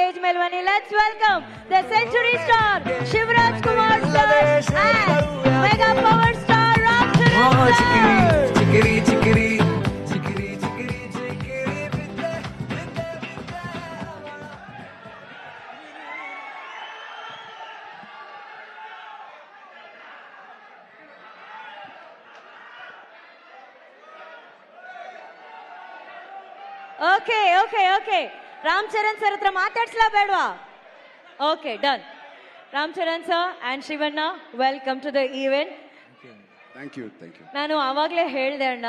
stage Melvani. Let's welcome the Century Star Shivraj Kumar sir and Mega Power Star Ram Charan sir. Chikiri chikiri Okay. Ram Charan sir hatra ಮಾತಾಡ್ಸಲಾ ಬೇಡವಾ? Okay, done. Ram Charan sir and Shivanna, welcome to the event. Thank you. ನಾನು ಆವಾಗಲೇ ಹೇಳ್ದೆ ಅಣ್ಣ,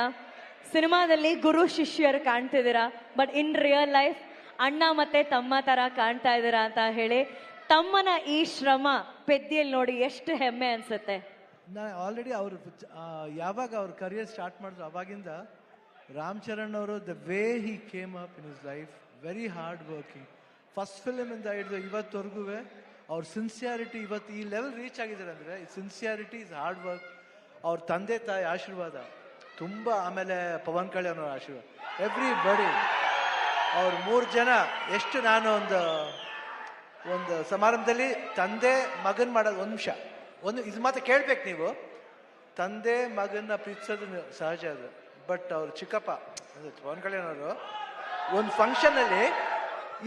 ಸಿನಿಮಾದಲ್ಲಿ ಗುರು ಶಿಷ್ಯರು ಕಾಣ್ತಿದ್ದೀರಾ, but in real life ಅಣ್ಣ ಮತ್ತೆ ತಮ್ಮ ತರ ಕಾಣ್ತಾ ಇದ್ದೀರಾ ಅಂತ ಹೇಳಿ ತಮ್ಮನ ಈ ಶ್ರಮ ಪೆದ್ದಿಯಲ್ಲಿ ನೋಡಿ ಎಷ್ಟು ಹೆಮ್ಮೆ ಅನ್ಸುತ್ತೆ. ನಾ ಆಲ್ರೆಡಿ ಅವರು ಯಾವಾಗ ಅವ್ರ ಕರಿಯರ್ ಸ್ಟಾರ್ಟ್ ಮಾಡಿದ್ರು ಅವಾಗಿಂದ ರಾಮ್ ಚರಣ್ ಅವರು the way he came up in his life, very hard working. First ಫಿಲ್ಮಿಂದ ಹಿಡಿದು ಇವತ್ತವರೆಗೂ ಅವ್ರ ಸಿನ್ಸಿಯಾರಿಟಿ ಇವತ್ತು ಈ ಲೆವೆಲ್ ರೀಚ್ ಆಗಿದ್ದಾರೆ ಅಂದರೆ ಸಿನ್ಸಿಯಾರಿಟಿ ಇಸ್ ಹಾರ್ಡ್ ವರ್ಕ್. ಅವ್ರ ತಂದೆ ತಾಯಿ ಆಶೀರ್ವಾದ ತುಂಬ, ಆಮೇಲೆ ಪವನ್ ಕಲ್ಯಾಣ್ ಅವ್ರ ಆಶೀರ್ವಾದ, ಎವ್ರಿ ಬಡಿ. ಅವ್ರು 3 ಜನ ಎಷ್ಟು ನಾನು ಒಂದು ಸಮಾರಂಭದಲ್ಲಿ ತಂದೆ ಮಗನ್ ಮಾಡೋದು ಒಂದು ಇದು ಮಾತ್ರ ಕೇಳ್ಬೇಕು ನೀವು. ತಂದೆ ಮಗನ್ನ ಪ್ರೀತಿಸೋದು ಸಹಜ ಅದು, ಬಟ್ ಅವ್ರು ಚಿಕ್ಕಪ್ಪ ಅಂದರೆ ಪವನ್ ಕಲ್ಯಾಣ್ ಅವರು ಒಂದು ಫಂಕ್ಷನಲ್ಲಿ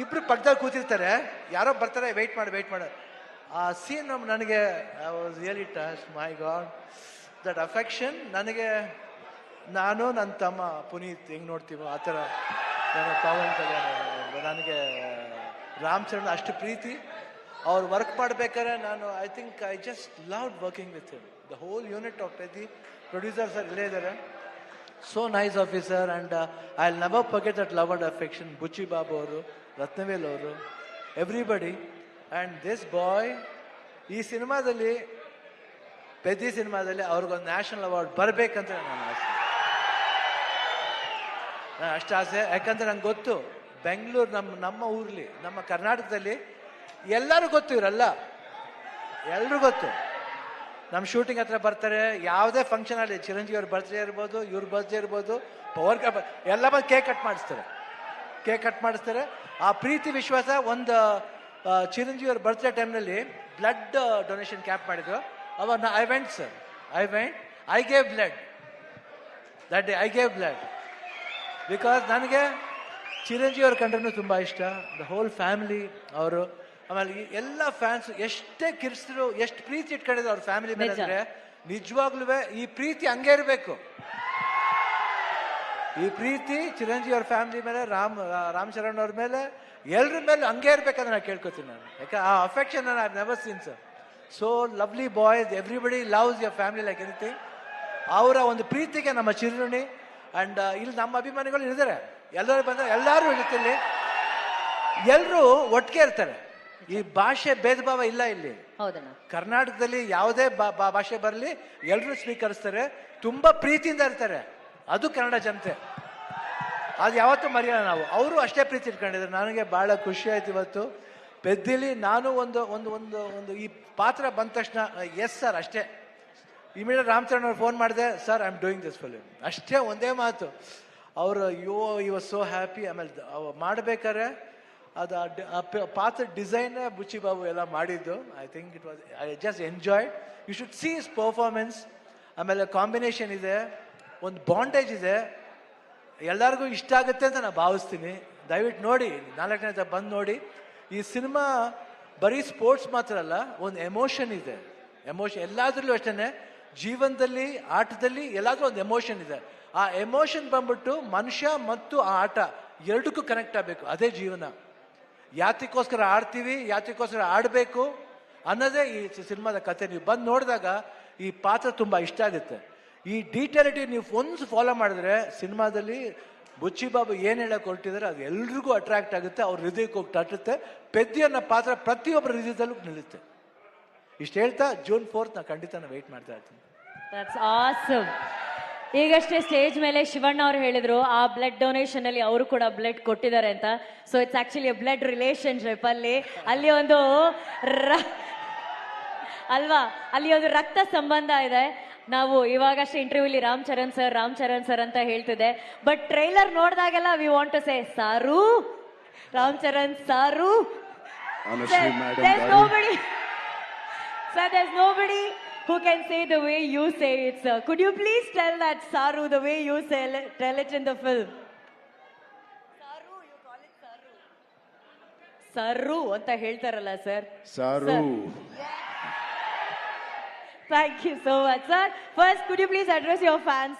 ಇಬ್ರು ಪಕ್ಕದಲ್ಲಿ ಕೂತಿರ್ತಾರೆ, ಯಾರೋ ಬರ್ತಾರೆ, ವೆಯ್ಟ್ ಮಾಡಿ ಆ ಸೀನ್ ನನಗೆ I was really touch. My god, that affection ನನಗೆ, ನಾನು ನನ್ನ ತಮ್ಮ ಪುನೀತ್ ಹೆಂಗೆ ನೋಡ್ತೀವೋ ಆ ಥರ ಪವನ್ ಕಲ್ಯಾಣ್ ನನಗೆ ರಾಮ್ ಚರಣ್ ಅಷ್ಟು ಪ್ರೀತಿ. ಅವ್ರು ವರ್ಕ್ ಮಾಡ್ಬೇಕಾದ್ರೆ ನಾನು I just love working with him. The whole unit of Peddi producers ಇಲ್ಲೇ ಇದ್ದಾರೆ. So nice officer, and I'll never forget that love and affection. Buchi Babu ಅವರು, ರತ್ನವೇಲ್ ಅವರು, ಎವ್ರಿಬಡಿ. ಆ್ಯಂಡ್ ದಿಸ್ ಬಾಯ್ ಈ ಸಿನಿಮಾದಲ್ಲಿ, ಪೆದ್ದಿ ಸಿನಿಮಾದಲ್ಲಿ ಅವ್ರಿಗೊಂದು ನ್ಯಾಷನಲ್ ಅವಾರ್ಡ್ ಬರಬೇಕಂತ ನನ್ನ ಆಸೆ. ಅಷ್ಟು ಆಸೆ, ಯಾಕಂದ್ರೆ ನಂಗೆ ಗೊತ್ತು ಬೆಂಗಳೂರು ನಮ್ಮ ಊರ್ಲಿ, ನಮ್ಮ ಕರ್ನಾಟಕದಲ್ಲಿ ಎಲ್ಲರೂ ಗೊತ್ತು, ಇವರೆಲ್ಲ ಎಲ್ರಿಗೂ ಗೊತ್ತು. ನಮ್ಮ ಶೂಟಿಂಗ್ ಹತ್ರ ಬರ್ತಾರೆ, ಯಾವುದೇ ಫಂಕ್ಷನ್ ಅಲ್ಲಿ ಚಿರಂಜೀವಿ ಅವ್ರ ಬರ್ತ್ಡೇ ಇರ್ಬೋದು, ಇವ್ರ ಬರ್ತ್ಡೇ ಇರ್ಬೋದು, ಪವರ್ ಎಲ್ಲ ಬಂದು ಕೇಕ್ ಕಟ್ ಮಾಡಿಸ್ತಾರೆ. ಆ ಪ್ರೀತಿ ವಿಶ್ವಾಸ. ಒಂದು ಚಿರಂಜೀವಿ ಅವ್ರ ಬರ್ತ್ಡೇ ಟೈಮ್ನಲ್ಲಿ ಬ್ಲಡ್ ಡೊನೇಷನ್ ಕ್ಯಾಂಪ್ ಮಾಡಿದ್ರು. ಅವಾಗ I went, I gave blood that day. I gave blood because ನನಗೆ ಚಿರಂಜೀವಿ ಅವ್ರ ಕಂಡ್ರೂ ತುಂಬ ಇಷ್ಟ, ದ ಹೋಲ್ ಫ್ಯಾಮಿಲಿ ಅವರು. ಆಮೇಲೆ ಎಲ್ಲ ಫ್ಯಾನ್ಸ್ ಎಷ್ಟೇ ಕಿರ್ಸಿದ್ರು, ಎಷ್ಟು ಪ್ರೀತಿ ಇಟ್ಕೊಂಡಿದ್ರು ಅವ್ರ ಫ್ಯಾಮಿಲಿ ಮೇಲೆ ಅಂದ್ರೆ ನಿಜವಾಗ್ಲೂ ಈ ಪ್ರೀತಿ ಹಂಗೆ ಇರಬೇಕು. ಈ ಪ್ರೀತಿ ಚಿರಂಜೀವಿ ಅವ್ರ ಫ್ಯಾಮಿಲಿ ಮೇಲೆ, ರಾಮ್ ಚರಣ್ ಅವ್ರ ಮೇಲೆ, ಎಲ್ರ ಮೇಲೆ ಹಂಗೆ ಇರ್ಬೇಕಂದ್ರೆ ನಾನು ಕೇಳ್ಕೊತೀನಿ ನಾನು. ಯಾಕೆ ಆ affection I have never seen sir. So lovely boys, everybody loves your family like anything. ಅವರ ಒಂದು ಪ್ರೀತಿಗೆ ನಮ್ಮ ಚಿರುಣಿ. ಅಂಡ್ ಇಲ್ಲಿ ನಮ್ಮ ಅಭಿಮಾನಿಗಳು ಇದ್ದಾರೆ, ಎಲ್ಲರೂ ಬಂದರೆ ಎಲ್ಲರೂ ಇರುತ್ತಿಲ್ಲಿ, ಎಲ್ಲರೂ ಒಟ್ಟಿಗೆ ಇರ್ತಾರೆ. ಈ ಭಾಷೆ ಭೇದ ಭಾವ ಇಲ್ಲ ಇಲ್ಲಿ. ಕರ್ನಾಟಕದಲ್ಲಿ ಯಾವುದೇ ಭಾಷೆ ಬರಲಿ ಎಲ್ಲರೂ ಸ್ವೀಕರಿಸ್ತಾರೆ, ತುಂಬಾ ಪ್ರೀತಿಯಿಂದ ಇರ್ತಾರೆ. ಅದು ಕನ್ನಡ ಜನತೆ, ಅದು ಯಾವತ್ತೂ ಮರೆಯೋಣ ನಾವು. ಅವರು ಅಷ್ಟೇ ಪ್ರೀತಿ ಇಟ್ಕೊಂಡಿದ್ದಾರೆ. ನನಗೆ ಬಹಳ ಖುಷಿ ಆಯ್ತು ಇವತ್ತು ಪೆದ್ದಿಲಿ. ನಾನು ಒಂದು ಈ ಪಾತ್ರ ಬಂದ ತಕ್ಷಣ ಎಸ್ ಸರ್ ಅಷ್ಟೇ. ಇಮಿಡಿಯೇಟ್ ರಾಮ್ ಚರಣ್ ಅವ್ರು ಫೋನ್ ಮಾಡಿದೆ, sir I am doing this film, ಅಷ್ಟೇ ಒಂದೇ ಮಾತು. ಅವರು ಯು ವಾಸ್ ಸೋ ಹ್ಯಾಪಿ. ಆಮೇಲೆ ಮಾಡ್ಬೇಕಾದ್ರೆ ಅದು ಪಾತ್ರ ಡಿಸೈನ್ ಬುಚ್ಚಿ ಬಾಬು ಎಲ್ಲ ಮಾಡಿದ್ದು. I think it was, I just enjoyed. You should see his performance. ಆಮೇಲೆ ಕಾಂಬಿನೇಷನ್ ಇದೆ, ಒಂದು ಬಾಂಡೇಜ್ ಇದೆ, ಎಲ್ಲರಿಗೂ ಇಷ್ಟ ಆಗುತ್ತೆ ಅಂತ ನಾನು ಭಾವಿಸ್ತೀನಿ. ದಯವಿಟ್ಟು ನೋಡಿ, 4ನೇ ಬಂದು ನೋಡಿ. ಈ ಸಿನಿಮಾ ಬರೀ ಸ್ಪೋರ್ಟ್ಸ್ ಮಾತ್ರ ಅಲ್ಲ, ಒಂದು ಎಮೋಷನ್ ಇದೆ. ಎಮೋಷನ್ ಎಲ್ಲಾದ್ರಲ್ಲೂ ಅಷ್ಟೇ, ಜೀವನದಲ್ಲಿ, ಆಟದಲ್ಲಿ ಎಲ್ಲಾದ್ರೂ ಒಂದು ಎಮೋಷನ್ ಇದೆ. ಆ ಎಮೋಷನ್ ಬಂದ್ಬಿಟ್ಟು ಮನುಷ್ಯ ಮತ್ತು ಆ ಆಟ ಎರಡಕ್ಕೂ ಕನೆಕ್ಟ್ ಆಗಬೇಕು. ಅದೇ ಜೀವನ. ಯಾತಕ್ಕೋಸ್ಕರ ಆಡ್ತೀವಿ, ಯಾತಕ್ಕೋಸ್ಕರ ಆಡಬೇಕು ಅನ್ನೋದೇ ಈ ಸಿನಿಮಾದ ಕತೆ. ನೀವು ಬಂದು ನೋಡಿದಾಗ ಈ ಪಾತ್ರ ತುಂಬ ಇಷ್ಟ ಆಗುತ್ತೆ. ಈ ಡೀಟೇಲಿಟಿ ನೀವು ಒಂದು ಫಾಲೋ ಮಾಡಿದ್ರೆ ಸಿನಿಮಾದಲ್ಲಿ ಬುಚ್ಚಿ ಬಾಬು ಏನು ಹೇಳಕ್ಕೆ ಹೊರಟಿದ್ದಾರೆ ಅದು ಎಲ್ರಿಗೂ ಅಟ್ರಾಕ್ಟ್ ಆಗುತ್ತೆ, ಅವ್ರ ಹೃದಯಕ್ಕೆ ಹೋಗಿ ತಟ್ಟುತ್ತೆ. ಪೆದ್ದಿ ಅನ್ನೋ ಪಾತ್ರ ಪ್ರತಿಯೊಬ್ಬರ ಹೃದಯದಲ್ಲೂ ನಿಲ್ಲುತ್ತೆ. ಇಷ್ಟು ಹೇಳ್ತಾ ಜೂನ್ 4 ನಾನು ಖಂಡಿತ ವೆಯ್ಟ್ ಮಾಡ್ತಾ ಇರ್ತೀನಿ. That's awesome. ಈಗಷ್ಟೇ ಸ್ಟೇಜ್ ಮೇಲೆ ಶಿವಣ್ಣ ಅವ್ರು ಹೇಳಿದ್ರು ಆ ಬ್ಲಡ್ ಡೊನೇಷನ್ ಅಲ್ಲಿ ಅವರು ಕೂಡ ಬ್ಲಡ್ ಕೊಟ್ಟಿದ್ದಾರೆ ಅಂತ. So it's actually blood relationship. ಅಲ್ಲಿ ಒಂದು ಅಲ್ವಾ, ಅಲ್ಲಿ ಒಂದು ರಕ್ತ ಸಂಬಂಧ ಇದೆ. ನಾವು ಇವಾಗಷ್ಟೇ ಇಂಟರ್ವ್ಯೂಲಿ ರಾಮ್ ಚರಣ್ ಸರ್ ಅಂತ ಹೇಳ್ತಿದ್ದೆ, ಬಟ್ ಟ್ರೈಲರ್ ನೋಡಿದಾಗೆಲ್ಲ we want to say sir, Ram Charan ಸಾರು Honestly, madam, there's Daru. nobody. Sir, there's nobody who can say the way you say it, sir. Could you please tell that Saru the way you tell it in the film? Saru, you call it Saru. Saru ಅಂತ ಹೇಳ್ತಾರಲ್ಲ sir. Saru. Thank you so much, sir. First, could you please address your fans?